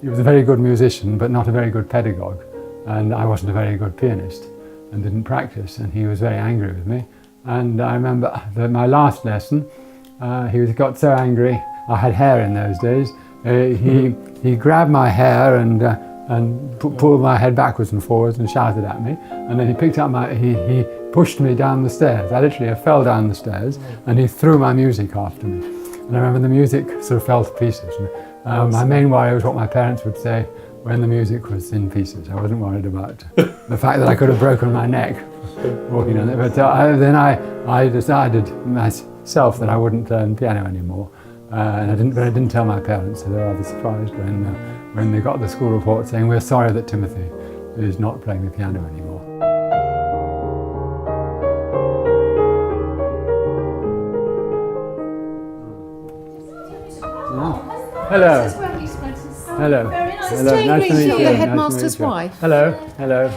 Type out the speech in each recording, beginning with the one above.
he was a very good musician, but not a very good pedagogue. And I wasn't a very good pianist and didn't practice, and he was very angry with me. And I remember that my last lesson, got so angry. I had hair in those days. He grabbed my hair and pulled my head backwards and forwards and shouted at me. And then he picked up he pushed me down the stairs. I literally fell down the stairs, and he threw my music after me. And I remember the music sort of fell to pieces. And, my main worry was what my parents would say when the music was in pieces. I wasn't worried about the fact that I could have broken my neck walking on it. But then I decided myself that I wouldn't learn piano anymore. And I didn't tell my parents, so they were rather surprised when they got the school report saying, "We're sorry that Timothy is not playing the piano anymore." Hello. Hello. Hello. Nice to meet you. The headmaster's wife. Hello. Hello.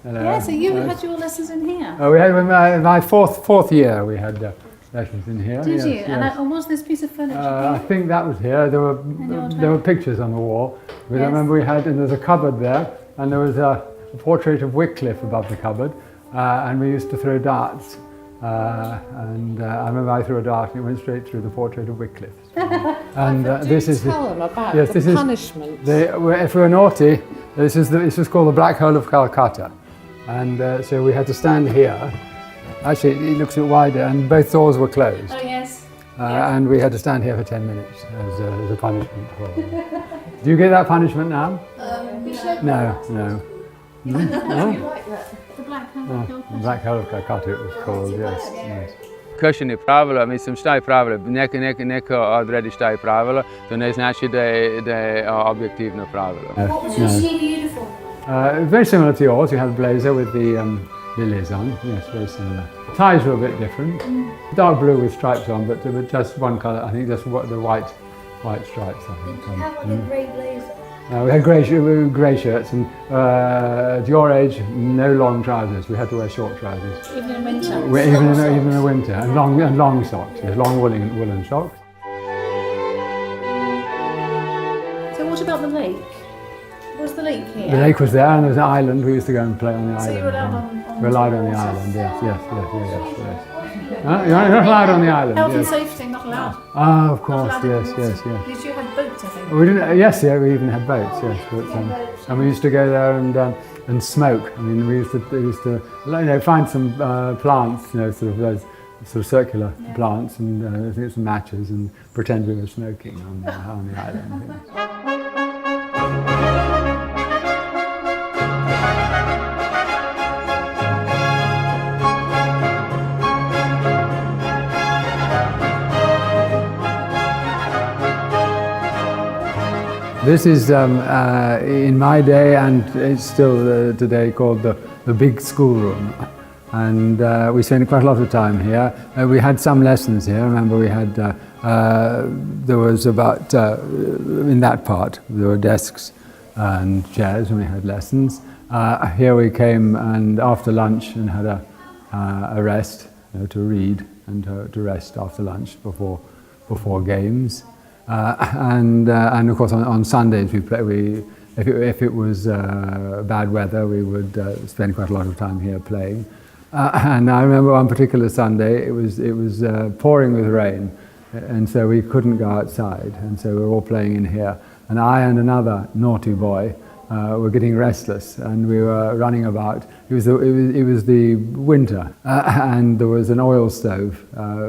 Hello. Yeah, so you had your lessons in here. Oh, we had my fourth year. We had lessons in here. Did yes, you? Yes. And was this piece of furniture? I think that was here. There were pictures on the wall. I remember and there's a cupboard there, and there was a portrait of Wycliffe above the cupboard, and we used to throw darts. And I remember I threw a dart and it went straight through the portrait of Wycliffe. And this is tell them about the punishment. If we were naughty, this was called the Black Hole of Calcutta, and so we had to stand here. Actually, it looks a bit wider, and both doors were closed. Oh yes. And we had to stand here for 10 minutes as a punishment. Do you get that punishment now? No. You like that? The Black Hole of Calcutta. Black Hole of Calcutta it was called, yes. Kršenje pravila, mislim šta je pravilo, neko odredi šta je pravilo, to ne znači da je objektivno pravilo. What was your senior uniform? Very similar to yours. You had a blazer with the lilies on. Yes, very similar. Ties were a bit different. Dark blue with stripes on, but just one colour. I think just the white stripes. I think. Did you have like a grey blazer? We had grey shirts, and at your age, no long trousers. We had to wear short trousers. Even in winter. Even in the winter, and long socks. Yes, long woolen socks. So what about the lake? Was the lake here? The lake was there, and there was an island. We used to go and play on the island. So you were allowed on we were allowed on the island. Yes. You're not allowed on the island. Health and safety, not allowed. Ah, of course. Yes. Because you had boats, I think. We didn't. Yes, we even had boats. Yes, and we used to go there and smoke. I mean, we used to find some plants, sort of those sort of circular plants, and I think some matches, and pretend we were smoking on the island. Yes. This is, in my day, and it's still today, called the big schoolroom. And we spent quite a lot of time here. We had some lessons here. I remember we had, there was about, in that part, there were desks and chairs when we had lessons. Here we came and after lunch and had a rest, to read and to rest after lunch before games. And of course on Sundays if it was bad weather, we would spend quite a lot of time here playing. And I remember one particular Sunday it was pouring with rain, and so we couldn't go outside, and so we were all playing in here. And I and another naughty boy were getting restless, and we were running about. It was the winter, and there was an oil stove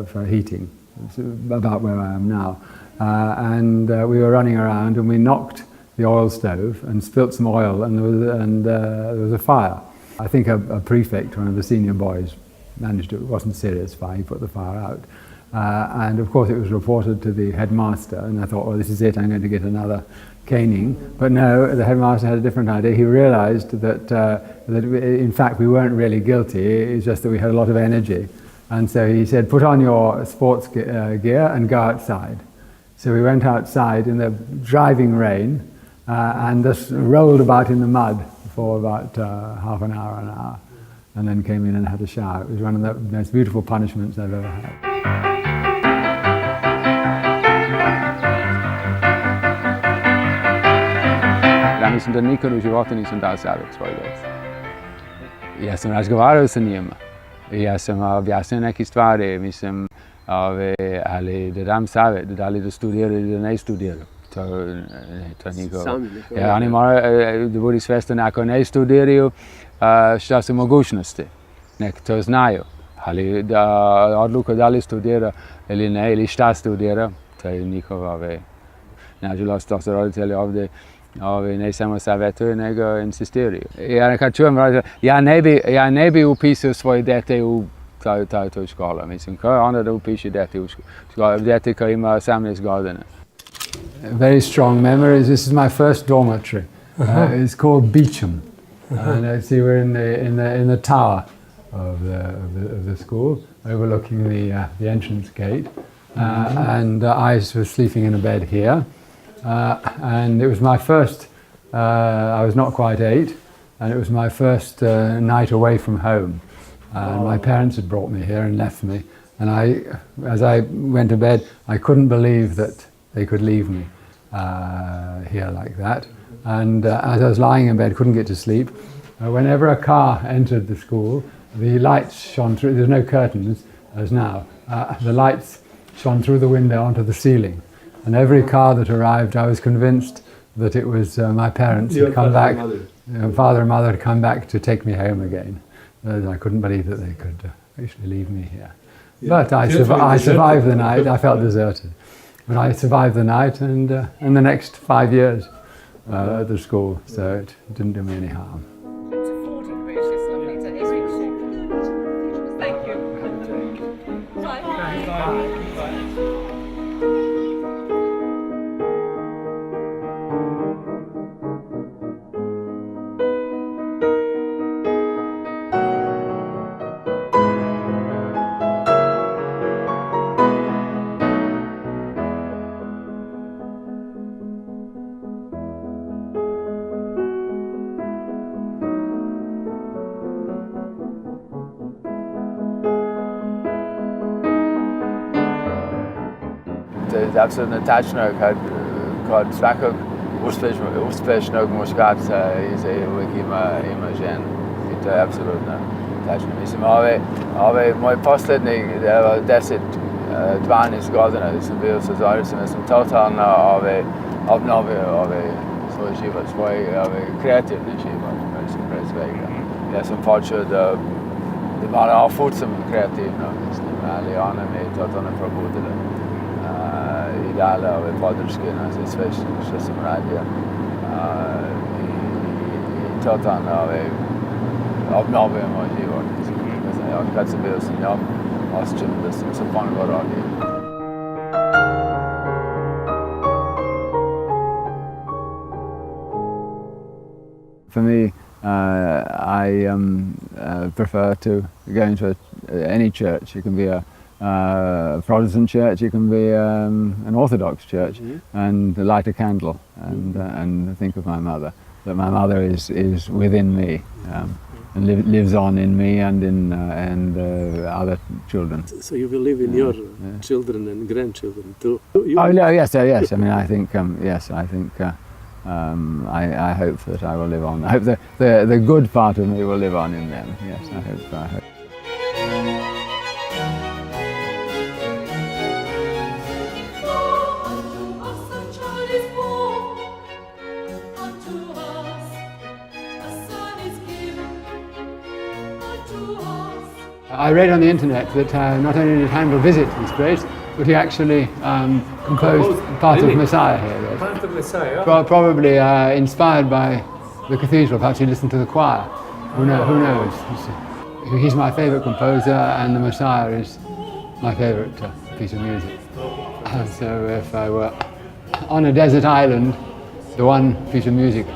for heating. It's about where I am now. And we were running around, and we knocked the oil stove and spilt some oil, and there was a fire. I think a prefect, one of the senior boys, managed it. It wasn't a serious fire. He put the fire out, and of course it was reported to the headmaster. And I thought, well, this is it. I'm going to get another caning. But no, the headmaster had a different idea. He realised that in fact we weren't really guilty. It's just that we had a lot of energy, and so he said, put on your sports gear and go outside. So we went outside in the driving rain and just rolled about in the mud for about half an hour, and then came in and had a shower. It was one of the most beautiful punishments I've ever had. mislim, da nikad u životu nisam dao savjet svoj djeci. Ja sam razgovarao sa njima. Ja sam objasnio neke stvari, mislim, ali da dam savjet, da li da studiraju ili da ne studiraju. To niko. Oni moraju da budu svjesni ako ne studiraju šta su mogućnosti. Nek to znaju. Ali da odluka da li studira ili ne, ili šta studira, to je njihov, nažalost, to su roditelji ovdje ne samo savjetuju, nego insistiraju. Ja kad čujem roditelja, ja ne bi upisao svoje dete u toj školu. Mislim, ko je onda da upiše dete u školu? Dete koji ima 18 godina. Very strong memories. This is my first dormitory. It's called Beecham, and I see we're in the tower of the school, overlooking the entrance gate. And I was sleeping in a bed here, and it was my first. I was not quite 8, and it was my first night away from home. My parents had brought me here and left me, and as I went to bed, I couldn't believe that they could leave me here like that. And as I was lying in bed, couldn't get to sleep, whenever a car entered the school, the lights shone through. There's no curtains, as now. The lights shone through the window onto the ceiling. And every car that arrived, I was convinced that it was my parents had come back. Father and mother had come back to take me home again. I couldn't believe that they could actually leave me here. Yeah. But I survived the night. I felt deserted. But I survived the night and the next 5 years at the school, so it didn't do me any harm. Thank you. To je absolutno tačno kad svakog uspješnog muškarca uvijek ima ženu. I to je apsolutno tačno. Mislim, moj posljednji 10-12 godina da sam bio sa Zoricom, ja sam totalno obnovio svoj život, svoj kreativni život, pre svega. Ja sam počeo da malo ofucam kreativno, mislim, ali ona me je totalno probudila. I dala podrške na sve što sam radio. I totalno obnovio moj život. Od kad sam bio sa njom, osjećam da sam se ponovo rodio. For me, I prefer to go into any church. It can be a Protestant church, it can be an Orthodox church, and light a candle and think of my mother. That my mother is within me and lives on in me and in other children. So you will live in your children and grandchildren too. Yes. I mean, I think yes. I think I hope that I will live on. I hope the good part of me will live on in them. Yes, I hope. I read on the internet that not only did Handel visit this place, but he actually composed part of Messiah here. Yes. Part of Messiah? Probably inspired by the cathedral. Perhaps he listened to the choir. Who knows? He's my favourite composer, and the Messiah is my favourite piece of music. So if I were on a desert island, the one piece of music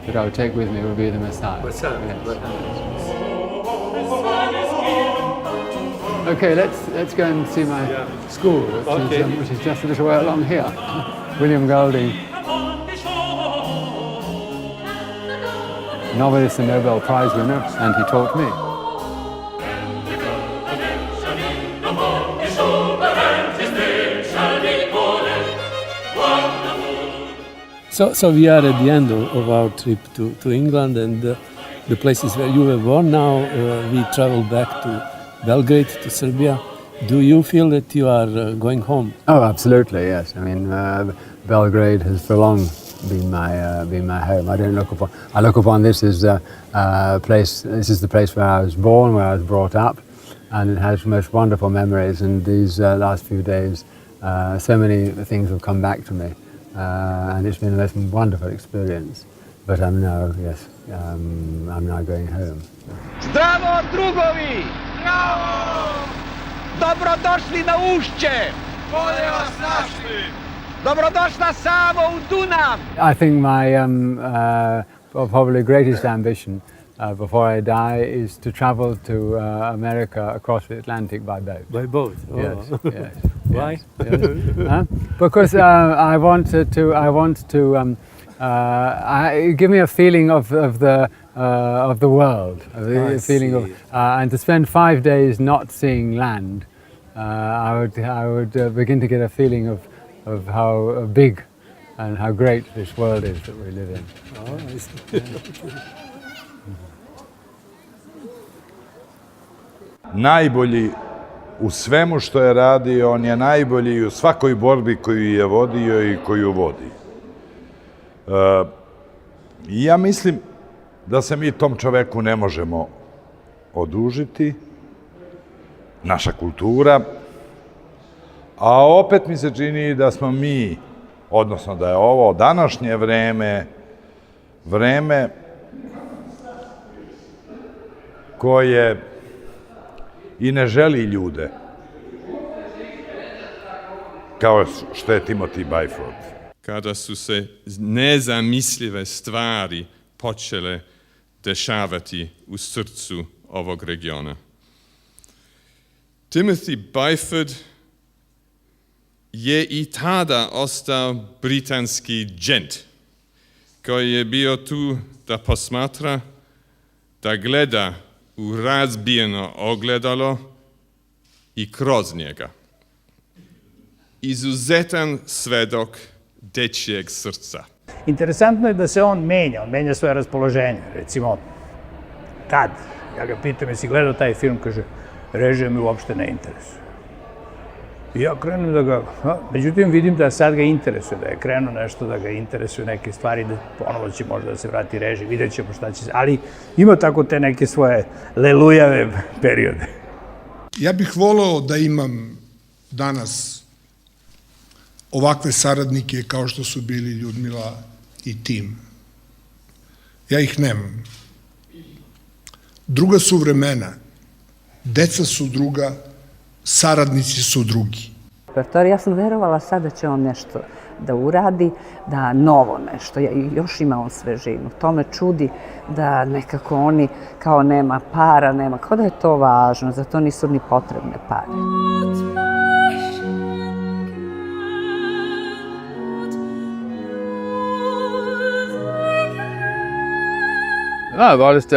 that I would take with me would be the Messiah. Messiah. Yes. Okay, let's go and see my school, which is just a little way along here. William Golding, novelist and Nobel Prize winner, and he taught me. So we are at the end of our trip to England, and the places where you were born. Now we travel back to Belgrade, to Serbia. Do you feel that you are going home? Oh, absolutely, yes. I mean, Belgrade has for long been my home. I look upon this as a place. This is the place where I was born, where I was brought up, and it has most wonderful memories. And these last few days, so many things have come back to me, and it's been a most wonderful experience. But I'm now going home. Zdravo, drugovi! Bravo! Dobrodošli na Ušće! Bolje vas našli! Dobrodošla Savo u Dunav! I think my probably greatest ambition before I die is to travel to America across the Atlantic by boat. By boat? Oh. Yes, yes. Why? Yes. Because I want to give me a feeling of the world, a feeling of, and to spend 5 days not seeing land. I would begin to get a feeling of how big and how great this world is that we live in. Oh, I see. Najbolji u svemu što je radio, on je najbolji u svakoj borbi koju je vodio i koju vodi. Ja mislim da se mi tom čoveku ne možemo odužiti, naša kultura, a opet mi se čini da smo mi, odnosno da je ovo današnje vreme koje i ne želi ljude, kao što je Timothy Byford. Kada su se nezamislive stvari počele dešavati u srcu ovog regiona. Timothy Byford je i tada ostao britanski džent, koji je bio tu da posmatra, da gleda u razbijeno ogledalo i kroz njega. Izuzetan svedok dečijeg srca. Interesantno je da se on menja svoje raspoloženje. Recimo, tad, ja ga pitam, jesi gledao taj film, kaže, režija me uopšte ne interesuje. I ja krenem da ga, međutim vidim da sad ga interesuje, da je krenuo nešto da ga interesuje neke stvari, da ponovo će možda da se vrati režiji, vidjet ćemo šta će se, ali ima tako te neke svoje lelujave periode. Ja bih voleo da imam danas ovakve saradnike kao što su bili Ljudmila i Tim. Ja ih nemam. Druga su vremena, deca su druga, saradnici su drugi. Ja sam verovala sad da će on nešto da uradi, da novo nešto, još ima on svežinu. To me čudi da nekako oni kao nema para, nema, kao da je to važno, zato nisu ni potrebne pare. Volite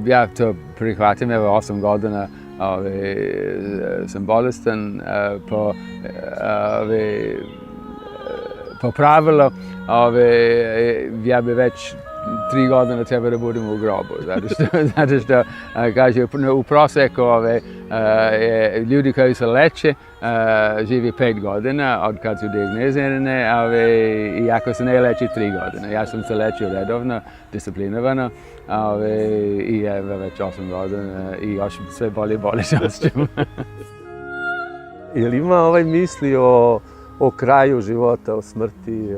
ja to prihvatim, evo 8 godina sam bolestan, po pravilu ja bi već 3 godine treba da budem u grobu, zato što kaže, u proseku ljudi koji se leče živi 5 godina od kad su dijagnozirane, i ako se ne leči 3 godine. Ja sam se lečio redovno, disciplinovano, i evo već 8 godina i još sve bolje se osjećam. Je li ima misli o kraju života, o smrti?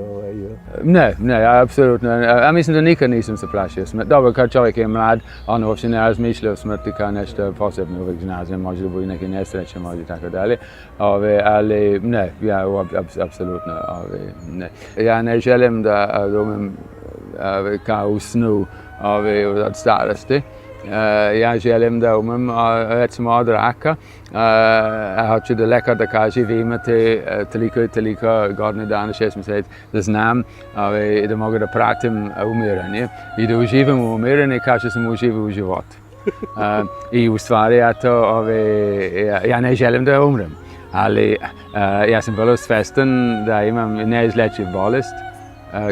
Ne, apsolutno. Ja mislim da nikad nisam se plašio smrti. Dobro, kad čovjek je mlad, on uopće ne razmišlja o smrti kao nešto posebno, uvijek zna, može da bude neke nesreće, može i tako dalje. Ali ne, ja apsolutno ne. Ja ne želim da umem kao u snu od starosti. Ja želim da umem, recimo od raka, hoću da lekar da kaže vi imate toliko i toliko godine dana, 6 mjeseci, da znam da mogu da pratim umiranje i da uživam u umiranje kao što sam uživao u životu. I u stvari ja ne želim da umrem. Ali ja sam vrlo svestan da imam neizlečiv bolest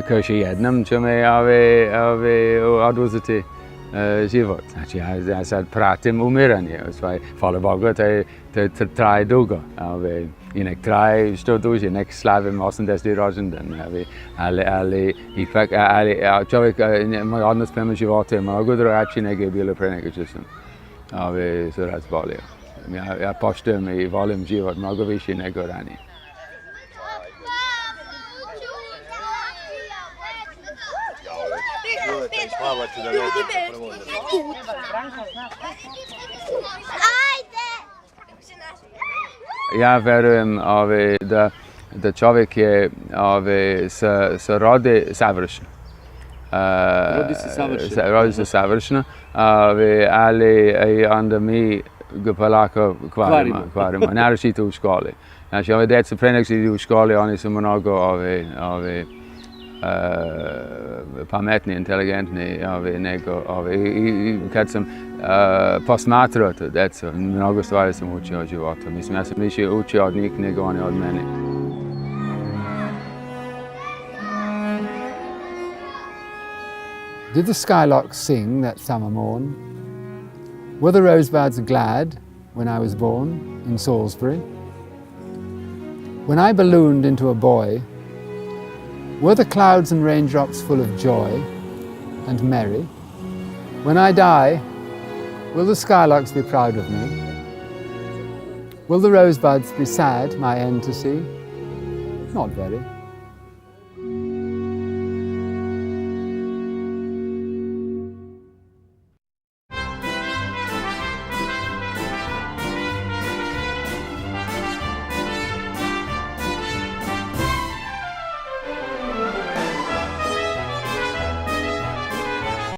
koja će jednom će me oduzeti život. Znači ja sad pratim umiranje. Hvala Bogu, to traje dugo. I nek traje što duže, nek slavim 80. rođendan. Ali ipak, čovjek, moj odnos prema životu je mnogo drugačiji nego je bilo pre nego što sam se razbolio. Ja poštujem i volim život mnogo više nego ranije. Ja verujem da čovjek je se rodi savršen. Rodi se savršeno, ali onda mi ga polako kvarimo, naročito u školi. Znači, ove djeca pre nego što idu u školi, oni su mnogo pametni, inteligentni nego i kad sam posmatrao to djecu, mnogo stvari sam učio od života. Mislim, ja sam više učio od njih nego oni od mene. Did the skylarks sing that summer morn? Were the rosebuds glad when I was born in Salisbury? When I ballooned into a boy, were the clouds and raindrops full of joy and merry? When I die, will the skylarks be proud of me? Will the rosebuds be sad my end to see? Not very.